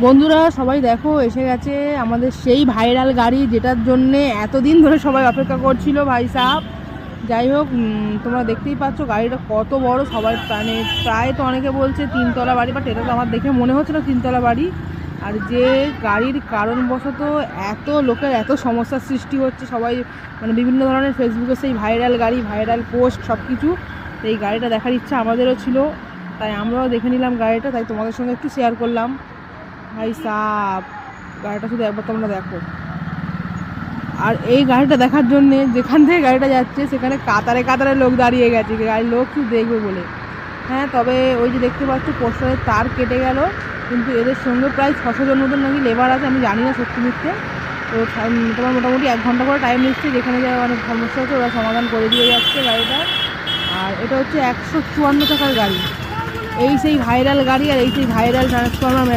বন্ধুরা সবাই দেখো এসে গেছে আমাদের সেই ভাইরাল গাড়ি, যেটার জন্যে এতদিন ধরে সবাই অপেক্ষা করছিল ভাই সাহেব। যাই হোক, তোমরা দেখতেই পাচ্ছ গাড়িটা কত বড়। সবাই প্রায় তো অনেকে বলছে 3 তলা বাড়ি, বাট এটা তো আমার দেখে মনে হচ্ছে না 3 তলা বাড়ি। আর যে গাড়ির কারণবশত এত লোকের এত সমস্যার সৃষ্টি হচ্ছে, সবাই বিভিন্ন ধরনের ফেসবুকে সেই ভাইরাল গাড়ি, ভাইরাল পোস্ট সব কিছু। এই গাড়িটা দেখার ইচ্ছা আমাদেরও ছিল, তাই আমরাও দেখে নিলাম গাড়িটা, তাই তোমাদের সঙ্গে একটু শেয়ার করলাম। ভাই সাব, গাড়িটা শুধু একবার তোমরা দেখো। আর এই গাড়িটা দেখার জন্যে যেখান থেকে গাড়িটা যাচ্ছে সেখানে কাতারে কাতারে লোক দাঁড়িয়ে গেছে গাড়ির লোক শুধু দেখবে বলে। হ্যাঁ, তবে ওই যে দেখতে পাচ্ছ পোস্টারের তার কেটে গেল, কিন্তু এদের সঙ্গে প্রায় 600 জন মতন নাকি লেবার আছে। আমি জানি না সত্যি মিথ্যে। তো তোমার মোটামুটি 1 ঘন্টা করে টাইম নিচ্ছে, যেখানে যা অনেক সমস্যা হচ্ছে ওরা সমাধান করে দিয়ে যাচ্ছে গাড়িটা। আর এটা হচ্ছে 154 চাকার গাড়ি। এই সেই ভাইরাল গাড়ি আর এই সেই ভাইরাল ট্রান্সফরমার